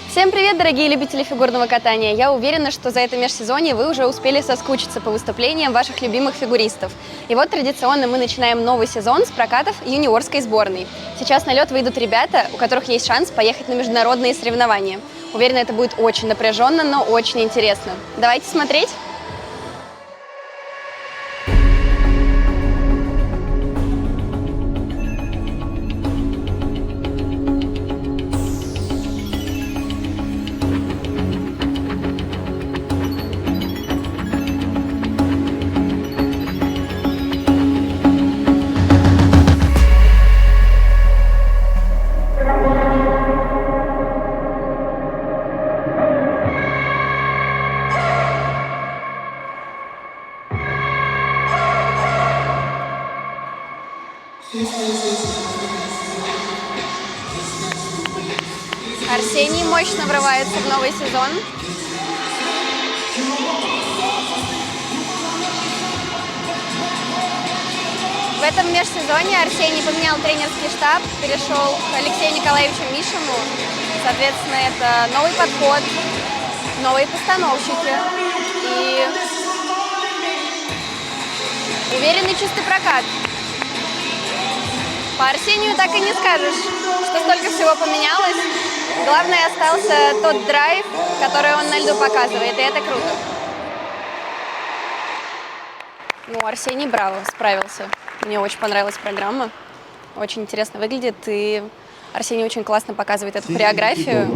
Всем привет, дорогие любители фигурного катания! Я уверена, что за это межсезонье вы уже успели соскучиться по выступлениям ваших любимых фигуристов. И вот традиционно мы начинаем новый сезон с прокатов юниорской сборной. Сейчас на лед выйдут ребята, у которых есть шанс поехать на международные соревнования. Уверена, это будет очень напряженно, но очень интересно. Давайте смотреть! Арсений мощно врывается в новый сезон. В этом межсезонье Арсений поменял тренерский штаб, перешел к Алексею Николаевичу Мишину. Соответственно, это новый подход, новые постановщики и уверенный чистый прокат. По Арсению так и не скажешь, что столько всего поменялось. Главное, остался тот драйв, который он на льду показывает, и это круто. Ну, Арсений браво, справился. Мне очень понравилась программа, очень интересно выглядит, и Арсений очень классно показывает эту хореографию.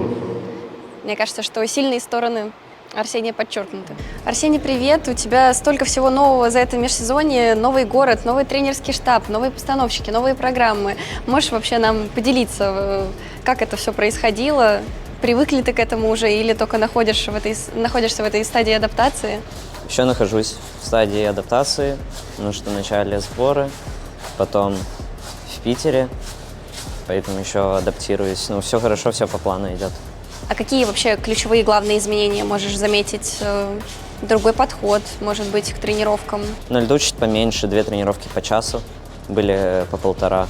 Мне кажется, что сильные стороны Арсения подчеркнуты. Арсений, привет! У тебя столько всего нового за это межсезонье. Новый город, новый тренерский штаб, новые постановщики, новые программы. Можешь вообще нам поделиться, как это все происходило? Привык ли ты к этому уже или только находишься в этой стадии адаптации? Еще нахожусь в стадии адаптации, потому что вначале сборы, потом в Питере, поэтому еще адаптируюсь. Ну, все хорошо, все по плану идет. А какие вообще ключевые главные изменения можешь заметить? Другой подход, может быть, к тренировкам? На льду чуть поменьше, 2 тренировки по часу, были по 1,5.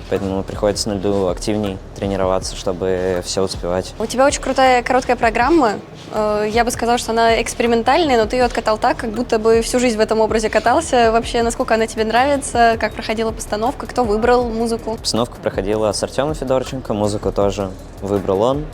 Поэтому приходится на льду активней тренироваться, чтобы все успевать. У тебя очень крутая короткая программа. Я бы сказала, что она экспериментальная, но ты ее откатал так, как будто бы всю жизнь в этом образе катался. Вообще, насколько она тебе нравится, как проходила постановка, кто выбрал музыку? Постановка проходила с Артемом Федорченко, музыку тоже выбрал он.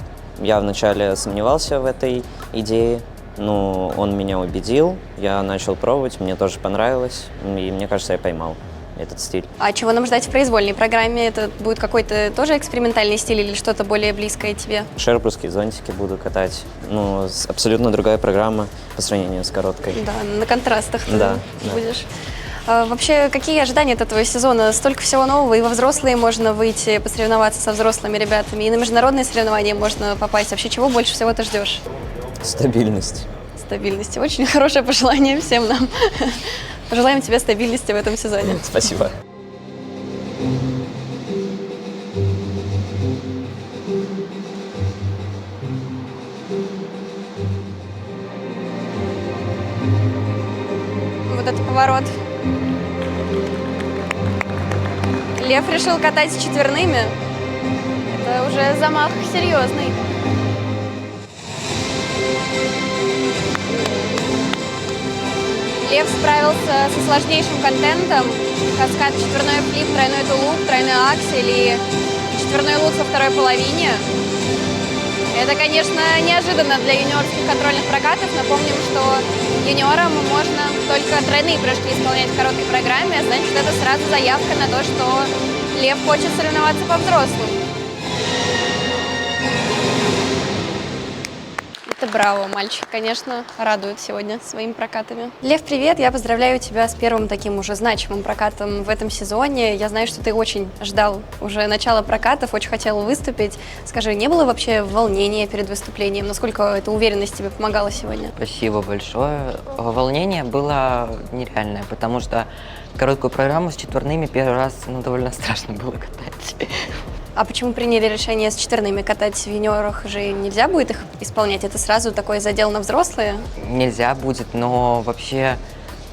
Я вначале сомневался в этой идее, но он меня убедил, я начал пробовать, мне тоже понравилось, и мне кажется, я поймал этот стиль. А чего нам ждать в произвольной программе? Это будет какой-то тоже экспериментальный стиль или что-то более близкое тебе? Шербургские зонтики буду катать. Ну, абсолютно другая программа по сравнению с короткой. Да, на контрастах ты будешь. Да. Вообще, какие ожидания от этого сезона? Столько всего нового, и во взрослые можно выйти, посоревноваться со взрослыми ребятами, и на международные соревнования можно попасть. Вообще, чего больше всего ты ждешь? Стабильность. Стабильности. Очень хорошее пожелание всем нам. Пожелаем тебе стабильности в этом сезоне. Спасибо. Вот это поворот. Лев решил катать с четверными. Это уже замах серьезный. Лев справился со сложнейшим контентом. Каскад, четверной флип, тройной тулуп, тройной аксель и четверной лук во второй половине. Это, конечно, неожиданно для юниорских контрольных прокатов. Напомним, что юниорам можно только тройные прыжки исполнять в короткой программе. Значит, это сразу заявка на то, что Лев хочет соревноваться по-взрослому. Это браво, мальчик, конечно, радует сегодня своими прокатами. Лев, привет! Я поздравляю тебя с первым таким уже значимым прокатом в этом сезоне. Я знаю, что ты очень ждал уже начала прокатов, очень хотел выступить. Скажи, не было вообще волнения перед выступлением? Насколько эта уверенность тебе помогала сегодня? Спасибо большое. Волнение было нереальное, потому что короткую программу с четверными первый раз довольно страшно было катать. А почему приняли решение с четверными катать в юниорах? Же нельзя будет их исполнять? Это сразу такой задел на взрослые? Нельзя будет, но вообще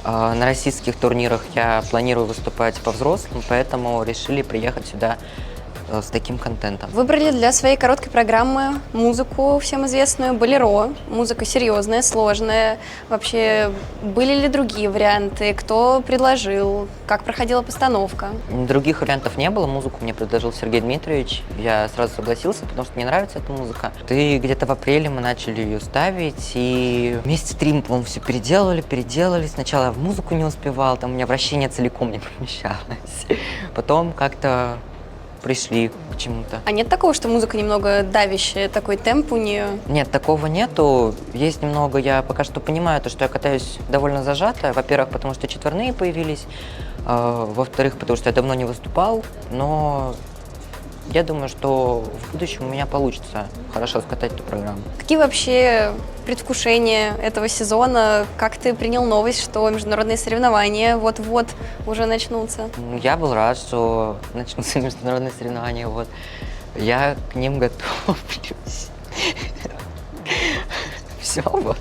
на российских турнирах я планирую выступать по взрослым, поэтому решили приехать сюда с таким контентом. Выбрали для своей короткой программы музыку всем известную «Болеро». Музыка серьезная, сложная. Вообще, были ли другие варианты? Кто предложил? Как проходила постановка? Других вариантов не было. Музыку мне предложил Сергей Дмитриевич. Я сразу согласился, потому что мне нравится эта музыка. И где-то в апреле мы начали ее ставить, и месяца 3 мы, по-моему, все переделали. Сначала я в музыку не успевал, там у меня вращение целиком не помещалось. Потом как-то пришли к чему-то. А нет такого, что музыка немного давящая, такой темп у нее? Нет, такого нету. Есть немного, я пока что понимаю, то, что я катаюсь довольно зажато. Во-первых, потому что четверные появились. Во-вторых, потому что я давно не выступал. Но я думаю, что в будущем у меня получится хорошо скатать эту программу. Какие вообще предвкушения этого сезона? Как ты принял новость, что международные соревнования вот-вот уже начнутся? Я был рад, что начнутся международные соревнования. Вот. Я к ним готовлюсь. Все, вот.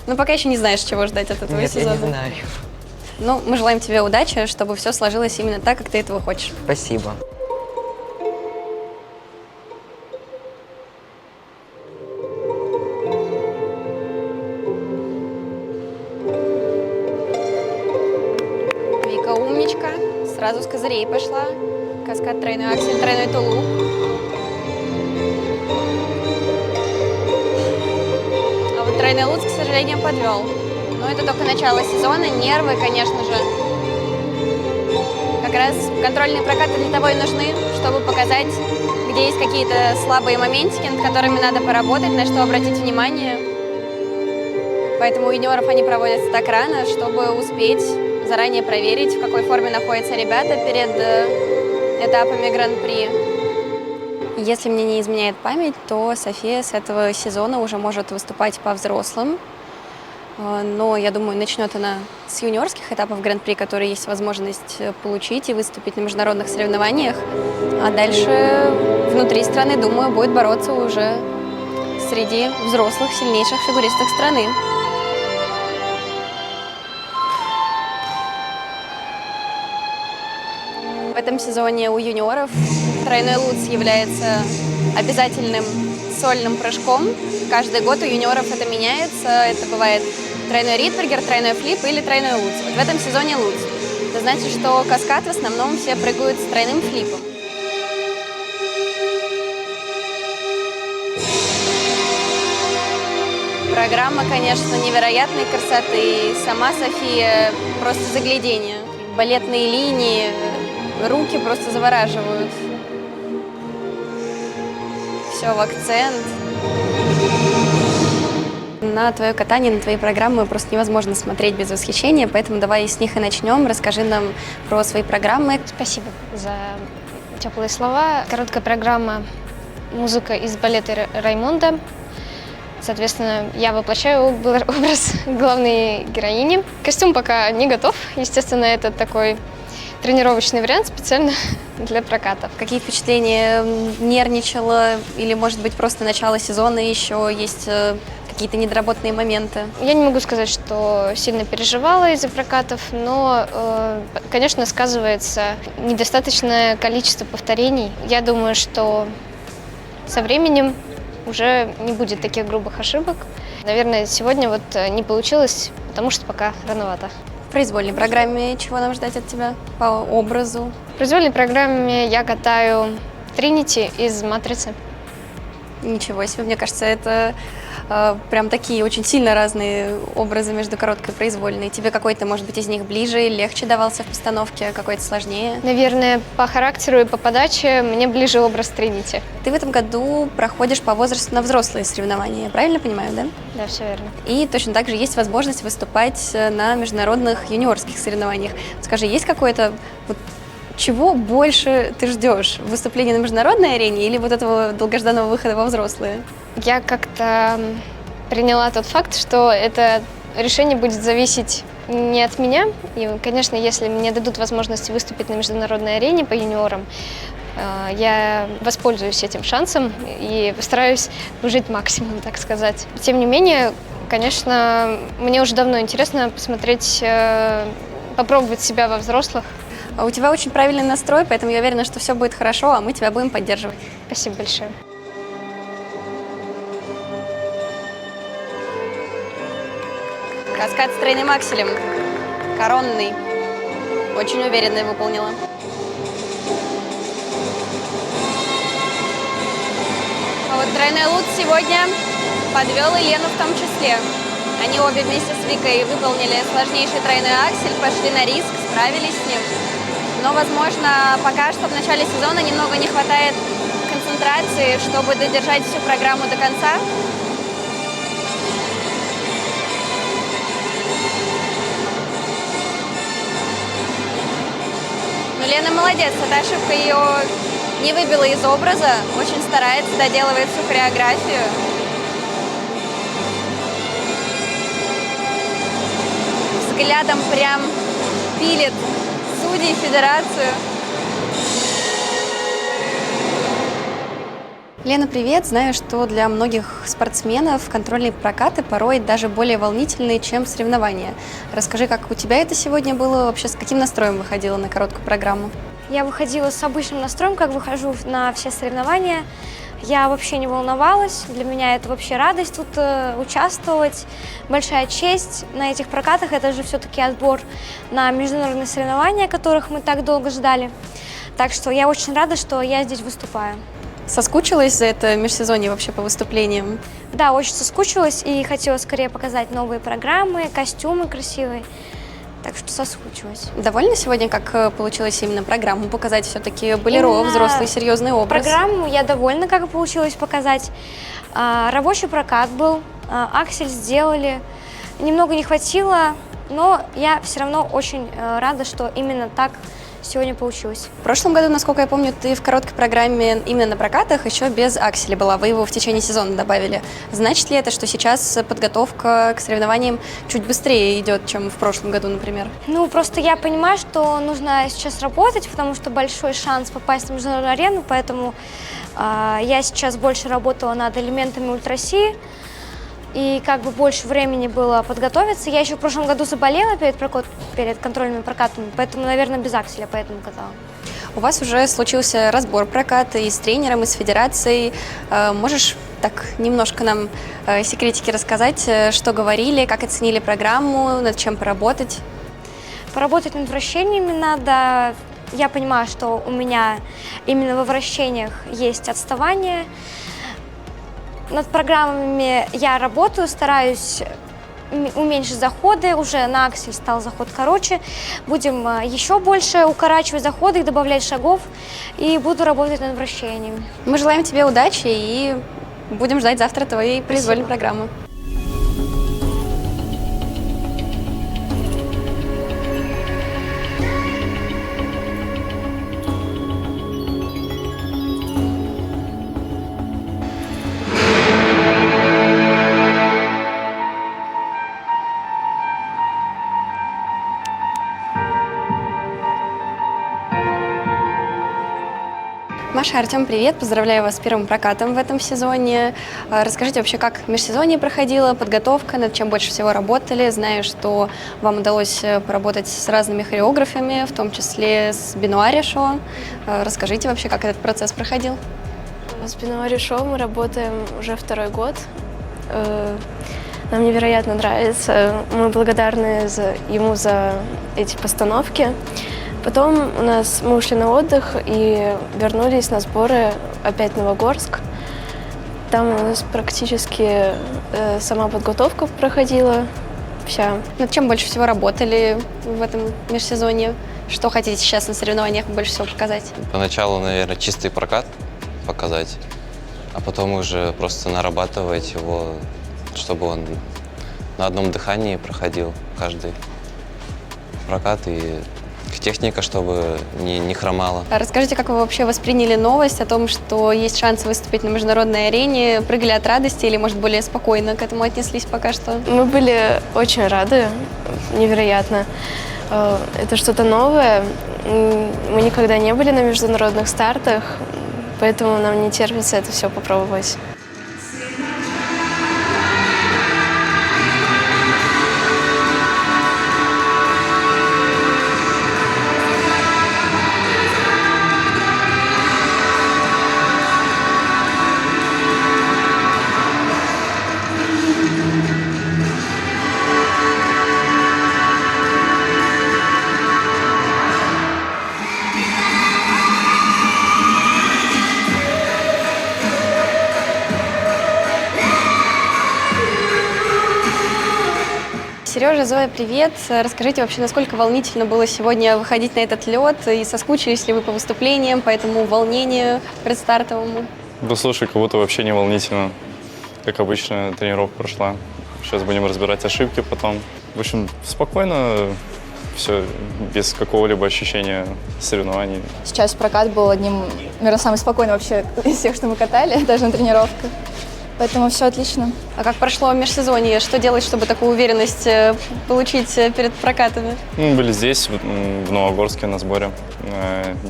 Но пока еще не знаешь, чего ждать от этого Нет, сезона. я не знаю. Ну, мы желаем тебе удачи, чтобы все сложилось именно так, как ты этого хочешь. Спасибо. Вика умничка, сразу с козырей пошла. Каскад, тройной аксель, тройной тулуп. А вот тройной луц, к сожалению, подвел. Но это только начало сезона, нервы, конечно же. Как раз контрольные прокаты для того и нужны, чтобы показать, где есть какие-то слабые моментики, над которыми надо поработать, на что обратить внимание. Поэтому у юниоров они проводятся так рано, чтобы успеть заранее проверить, в какой форме находятся ребята перед этапами Гран-при. Если мне не изменяет память, то София с этого сезона уже может выступать по взрослым. Но, я думаю, начнет она с юниорских этапов Гран-при, которые есть возможность получить и выступить на международных соревнованиях. А дальше внутри страны, думаю, будет бороться уже среди взрослых сильнейших фигуристок страны. В этом сезоне у юниоров тройной луц является обязательным сольным прыжком. Каждый год у юниоров это меняется. Это бывает тройной ридбергер, тройной флип или тройной луц. Вот в этом сезоне луц. Это значит, что каскад в основном все прыгают с тройным флипом. Программа, конечно, невероятной красоты. Сама София просто загляденье. Балетные линии, руки просто завораживают. Все в акцент. На твое катание, на твои программы просто невозможно смотреть без восхищения, поэтому давай с них и начнем. Расскажи нам про свои программы. Спасибо за теплые слова. Короткая программа «Музыка из балета Раймонда». Соответственно, я воплощаю образ главной героини. Костюм пока не готов. Естественно, это такой тренировочный вариант специально для прокатов. Какие впечатления? Нервничала? Или, может быть, просто начало сезона еще есть какие-то недоработанные моменты? Я не могу сказать, что сильно переживала из-за прокатов, но, конечно, сказывается недостаточное количество повторений. Я думаю, что со временем уже не будет таких грубых ошибок. Наверное, сегодня вот не получилось, потому что пока рановато. В произвольной программе чего нам ждать от тебя по образу? В произвольной программе я катаю Тринити из «Матрицы». Ничего себе, мне кажется, это прям такие очень сильно разные образы между короткой и произвольной. Тебе какой-то, может быть, из них ближе, легче давался в постановке, какой-то сложнее? Наверное, по характеру и по подаче мне ближе образ Тринити. Ты в этом году проходишь по возрасту на взрослые соревнования, я правильно понимаю, да? Да, все верно. И точно так же есть возможность выступать на международных юниорских соревнованиях. Скажи, есть какое-то чего больше ты ждешь? Выступление на международной арене или вот этого долгожданного выхода во взрослые? Я как-то приняла тот факт, что это решение будет зависеть не от меня. И, конечно, если мне дадут возможность выступить на международной арене по юниорам, я воспользуюсь этим шансом и постараюсь выжить максимум, так сказать. Тем не менее, конечно, мне уже давно интересно посмотреть, попробовать себя во взрослых. А у тебя очень правильный настрой, поэтому я уверена, что все будет хорошо, а мы тебя будем поддерживать. Спасибо большое. Каскад с тройным акселем. Коронный. Очень уверенно выполнила. А вот тройной лут сегодня подвел и Лену в том числе. Они обе вместе с Викой выполнили сложнейший тройной аксель, пошли на риск, справились с ним. Но, возможно, пока что в начале сезона немного не хватает концентрации, чтобы додержать всю программу до конца. Но Лена молодец, эта ошибка ее не выбила из образа, очень старается, доделывает всю хореографию. Взглядом прям пилит судей, федерацию. Лена, привет. Знаю, что для многих спортсменов контрольные прокаты порой даже более волнительные, чем соревнования. Расскажи, как у тебя это сегодня было, вообще с каким настроем выходила на короткую программу? Я выходила с обычным настроем, как выхожу на все соревнования. Я вообще не волновалась, для меня это вообще радость тут участвовать, большая честь на этих прокатах. Это же все-таки отбор на международные соревнования, которых мы так долго ждали. Так что я очень рада, что я здесь выступаю. Соскучилась за это межсезонье вообще по выступлениям? Да, очень соскучилась и хотела скорее показать новые программы, костюмы красивые. Так что соскучилась. Довольна сегодня, как получилось именно программу показать? Все-таки болеро, взрослый, серьезный образ. Программу я довольна, как получилось показать. Рабочий прокат был, аксель сделали. Немного не хватило, но я все равно очень рада, что именно так сегодня получилось. В прошлом году, насколько я помню, ты в короткой программе именно на прокатах еще без акселя была. Вы его в течение сезона добавили. Значит ли это, что сейчас подготовка к соревнованиям чуть быстрее идет, чем в прошлом году, например? Ну, просто я понимаю, что нужно сейчас работать, потому что большой шанс попасть на международную арену, поэтому я сейчас больше работала над элементами ультраси, и как бы больше времени было подготовиться. Я еще в прошлом году заболела перед контрольными прокатами, поэтому, наверное, без акселя, поэтому катала. У вас уже случился разбор проката и с тренером, и с федерацией. Можешь так немножко нам секретики рассказать, что говорили, как оценили программу, над чем поработать? Поработать над вращениями надо. Я понимаю, что у меня именно во вращениях есть отставание. Над программами я работаю, стараюсь уменьшить заходы, уже на аксель стал заход короче. Будем еще больше укорачивать заходы, добавлять шагов, и буду работать над вращениями. Мы желаем тебе удачи и будем ждать завтра твоей произвольной программы. Маша, Артем, привет! Поздравляю вас с первым прокатом в этом сезоне. Расскажите вообще, как межсезонье проходила, подготовка, над чем больше всего работали. Знаю, что вам удалось поработать с разными хореографами, в том числе с Бенуари шоу. Расскажите вообще, как этот процесс проходил. С Бенуари шоу мы работаем уже второй год. Нам невероятно нравится. Мы благодарны ему за эти постановки. Потом мы ушли на отдых и вернулись на сборы опять в Новогорск. Там у нас практически сама подготовка проходила вся. Над чем больше всего работали в этом межсезонье? Что хотите сейчас на соревнованиях больше всего показать? Поначалу, наверное, чистый прокат показать, а потом уже просто нарабатывать его, чтобы он на одном дыхании проходил каждый прокат, и техника, чтобы не хромала. Расскажите, как вы вообще восприняли новость о том, что есть шанс выступить на международной арене? Прыгали от радости или, может, более спокойно к этому отнеслись пока что? Мы были очень рады, невероятно. Это что-то новое. Мы никогда не были на международных стартах, поэтому нам не терпится это все попробовать. Сережа, Зоя, привет. Расскажите вообще, насколько волнительно было сегодня выходить на этот лед, и соскучились ли вы по выступлениям, по этому волнению предстартовому? Да слушай, как будто вообще не волнительно. Как обычно, тренировка прошла. Сейчас будем разбирать ошибки потом. В общем, спокойно, все без какого-либо ощущения соревнований. Сейчас прокат был одним, наверное, самый спокойный вообще из всех, что мы катали, даже на тренировках. Поэтому все отлично. А как прошло межсезонье? Что делать, чтобы такую уверенность получить перед прокатами? Мы были здесь, в Новогорске, на сборе,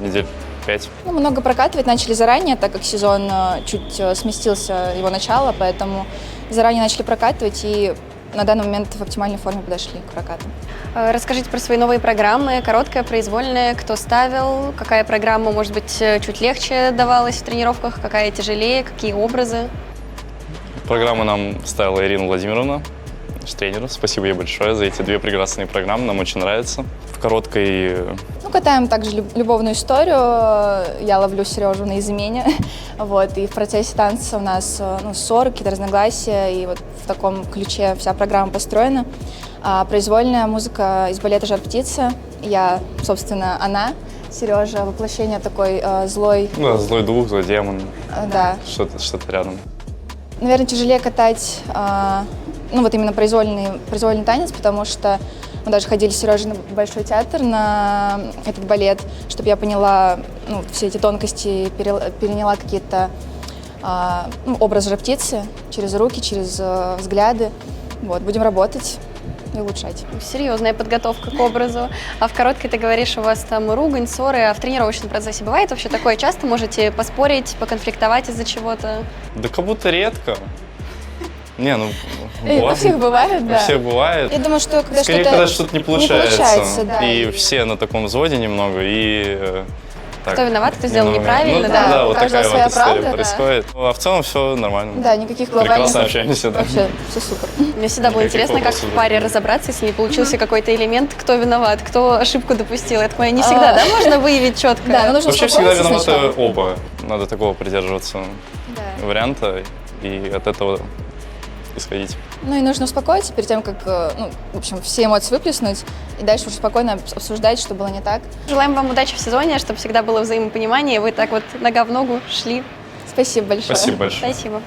недель 5. Ну, много прокатывать начали заранее, так как сезон чуть сместился его начало, поэтому заранее начали прокатывать и на данный момент в оптимальной форме подошли к прокату. Расскажите про свои новые программы. Короткая, произвольная, кто ставил? Какая программа, может быть, чуть легче давалась в тренировках? Какая тяжелее? Какие образы? Программу нам ставила Ирина Владимировна, наш тренер. Спасибо ей большое за эти 2 прекрасные программы, нам очень нравится. В короткой... Ну, катаем также любовную историю. Я ловлю Сережу на измене. Вот, и в процессе танца у нас ссоры, какие-то разногласия, и вот в таком ключе вся программа построена. А произвольная музыка из балета «Жар-птица». Я, собственно, она. Сережа — воплощение такой злой... Да, злой дух, злой демон. Да. Что-то рядом. Наверное, тяжелее катать, ну вот именно произвольный танец, потому что мы даже ходили с Сережей на Большой театр, на этот балет, чтобы я поняла все эти тонкости, переняла какие-то образ жар-птицы через руки, через взгляды. Вот, будем работать и улучшать. Серьезная подготовка к образу. А в короткой, ты говоришь, у вас там ругань, ссоры, а в тренировочном процессе бывает вообще такое? Часто можете поспорить, поконфликтовать из-за чего-то? Да как будто редко. Не, У всех бывает, да. У всех бывает. Я думаю, что когда что-то не получается. да. И все на таком взводе немного, и... Кто виноват, кто сделал неправильно, да. Да, вот Каждого такая своя вот история правда, происходит. А в целом все нормально. Да, никаких глобальных... Прекрасно общаемся, да. Вообще, все супер. Мне всегда было Никаких интересно, как вопросов в паре разобраться, если не получился какой-то элемент, кто виноват, кто ошибку допустил. Я такое не всегда, да, можно выявить четко? Да, но нужно Вообще всегда успокоиться виноваты сначала. оба. Надо такого придерживаться варианта и от этого исходить. Ну и нужно успокоиться перед тем, как, в общем, все эмоции выплеснуть и дальше уже спокойно обсуждать, что было не так. Желаем вам удачи в сезоне, чтобы всегда было взаимопонимание, вы так вот нога в ногу шли. Спасибо большое. Спасибо большое. Спасибо.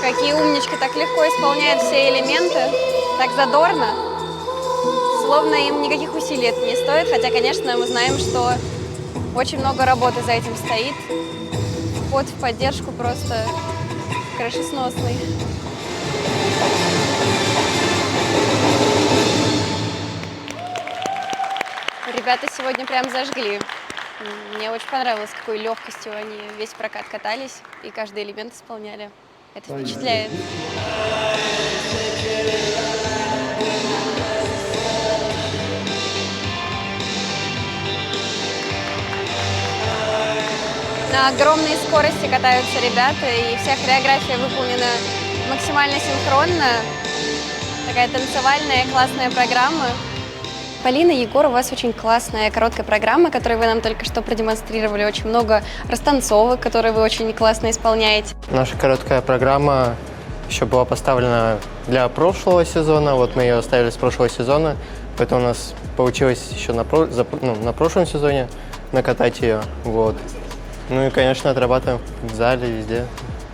Какие умнички, так легко исполняют все элементы, так задорно, словно им никаких усилий это не стоит, хотя, конечно, мы знаем, что очень много работы за этим стоит. Вход в поддержку просто крышесносный. Ребята сегодня прям зажгли. Мне очень понравилось, с какой легкостью они весь прокат катались и каждый элемент исполняли. Это впечатляет. На огромной скорости катаются ребята, и вся хореография выполнена максимально синхронно. Такая танцевальная, классная программа. Полина, Егор, у вас очень классная короткая программа, которую вы нам только что продемонстрировали. Очень много растанцовок, которые вы очень классно исполняете. Наша короткая программа еще была поставлена для прошлого сезона. Вот мы ее оставили с прошлого сезона, поэтому у нас получилось еще на прошлом сезоне накатать ее. Вот. Ну и, конечно, отрабатываем в зале, везде.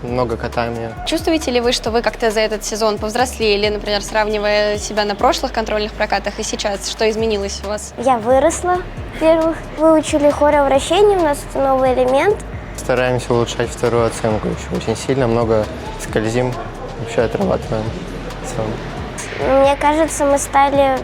Много катаем ее. Чувствуете ли вы, что вы как-то за этот сезон повзрослели, например, сравнивая себя на прошлых контрольных прокатах и сейчас? Что изменилось у вас? Я выросла. Во-первых, выучили хоровращение, у нас это новый элемент. Стараемся улучшать вторую оценку еще очень сильно, много скользим, вообще отрабатываем в целом. Мне кажется, мы стали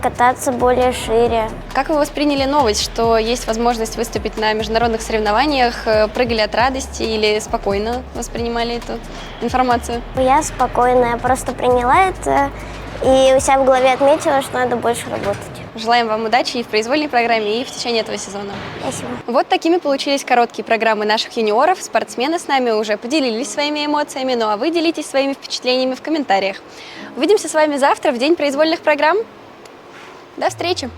кататься более шире. Как вы восприняли новость, что есть возможность выступить на международных соревнованиях? Прыгали от радости или спокойно воспринимали эту информацию? Я спокойно, я просто приняла это и у себя в голове отметила, что надо больше работать. Желаем вам удачи и в произвольной программе, и в течение этого сезона. Спасибо. Вот такими получились короткие программы наших юниоров. Спортсмены с нами уже поделились своими эмоциями, ну а вы делитесь своими впечатлениями в комментариях. Увидимся с вами завтра в день произвольных программ. До встречи!